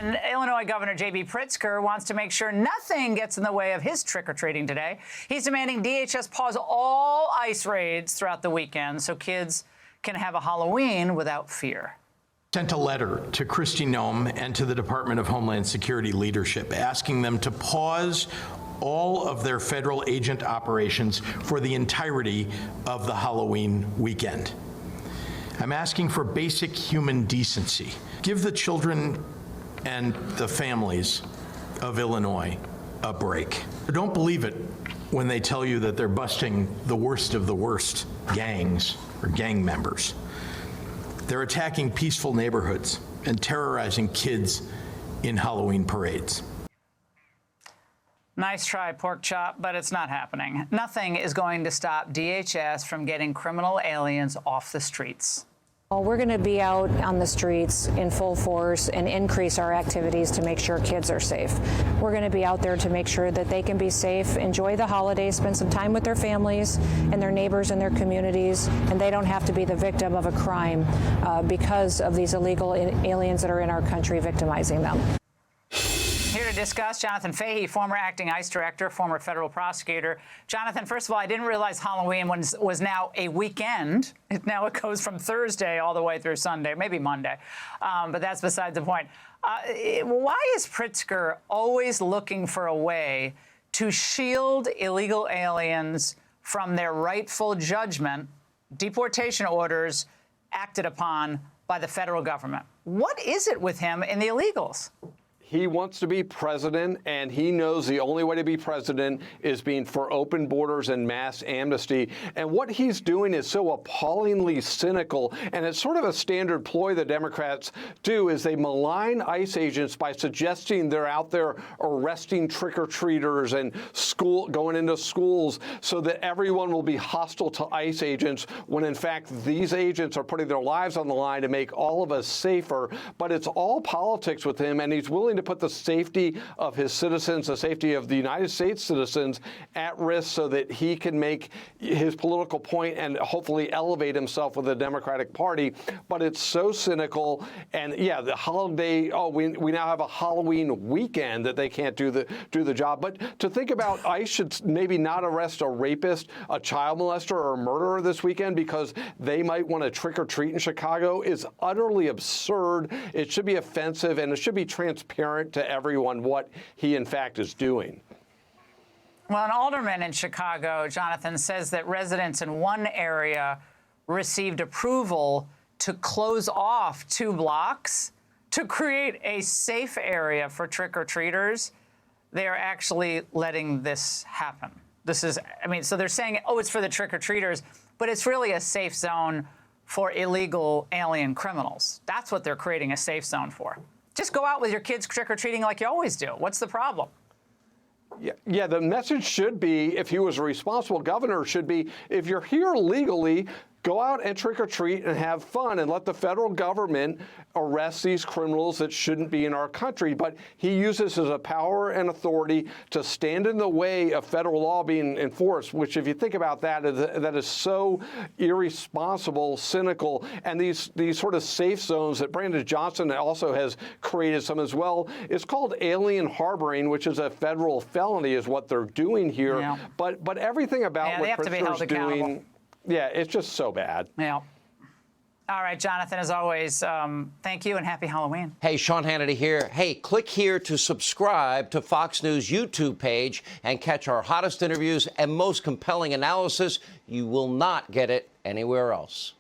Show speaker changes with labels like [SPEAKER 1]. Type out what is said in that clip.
[SPEAKER 1] And Illinois Governor J.B. Pritzker wants to make sure nothing gets in the way of his trick-or-treating today. He's demanding DHS pause all ICE raids throughout the weekend so kids can have a Halloween without fear.
[SPEAKER 2] Sent a letter to Kristi Noem and to the Department of Homeland Security leadership asking them to pause all of their federal agent operations for the entirety of the Halloween weekend. I'm asking for basic human decency. Give the children and the families of Illinois a break. Don't believe it when they tell you that they're busting the worst of the worst gangs or gang members. They're attacking peaceful neighborhoods and terrorizing kids in Halloween parades.
[SPEAKER 1] Nice try, pork chop, but it's not happening. Nothing is going to stop DHS from getting criminal aliens off the streets.
[SPEAKER 3] Well, we're going to be out on the streets in full force and increase our activities to make sure kids are safe. We're going to be out there to make sure that they can be safe, enjoy the holidays, spend some time with their families and their neighbors and their communities, and they don't have to be the victim of a crime because of these illegal aliens that are in our country victimizing them.
[SPEAKER 1] Here to discuss, Jonathan Fahey, former acting ICE director, former federal prosecutor. Jonathan, first of all, I didn't realize Halloween was now a weekend. Now it goes from Thursday all the way through Sunday, maybe Monday. But that's beside the point. Why is Pritzker always looking for a way to shield illegal aliens from their rightful judgment, deportation orders acted upon by the federal government? What is it with him and the illegals?
[SPEAKER 4] He wants to be president, and he knows the only way to be president is being for open borders and mass amnesty. And what he's doing is so appallingly cynical, and it's sort of a standard ploy the Democrats do, is they malign ICE agents by suggesting they're out there arresting trick-or-treaters and going into schools so that everyone will be hostile to ICE agents, when in fact these agents are putting their lives on the line to make all of us safer. But it's all politics with him, and he's willing to put the safety of his citizens, the safety of the United States citizens at risk so that he can make his political point and hopefully elevate himself with the Democratic Party. But it's so cynical. And yeah, the holiday, we now have a Halloween weekend that they can't do the job. But to think about ICE should maybe not arrest a rapist, a child molester, or a murderer this weekend because they might want to trick or treat in Chicago is utterly absurd. It should be offensive, and it should be transparent to everyone what he, in fact, is doing.
[SPEAKER 1] Well, an alderman in Chicago, Jonathan, says that residents in one area received approval to close off 2 blocks to create a safe area for trick-or-treaters. They are actually letting this happen. This is, so they're saying, oh, it's for the trick-or-treaters, but it's really a safe zone for illegal alien criminals. That's what they're creating a safe zone for. Just go out with your kids trick-or-treating like you always do. What's the problem?
[SPEAKER 4] Yeah, the message should be, if he was a responsible governor, should be, if you're here legally, go out and trick-or-treat and have fun and let the federal government arrest these criminals that shouldn't be in our country. But he uses his power and authority to stand in the way of federal law being enforced, which, if you think about that, that is so irresponsible, cynical. And these sort of safe zones that Brandon Johnson also has created some as well, it's called alien harboring, which is a federal felony, is what they're doing here. Yeah. But everything about what Pritzker's doing, yeah, it's just so bad.
[SPEAKER 1] Yeah. All right, Jonathan, as always, thank you and happy Halloween.
[SPEAKER 5] Hey, Sean Hannity here. Hey, click here to subscribe to Fox News YouTube page and catch our hottest interviews and most compelling analysis. You will not get it anywhere else.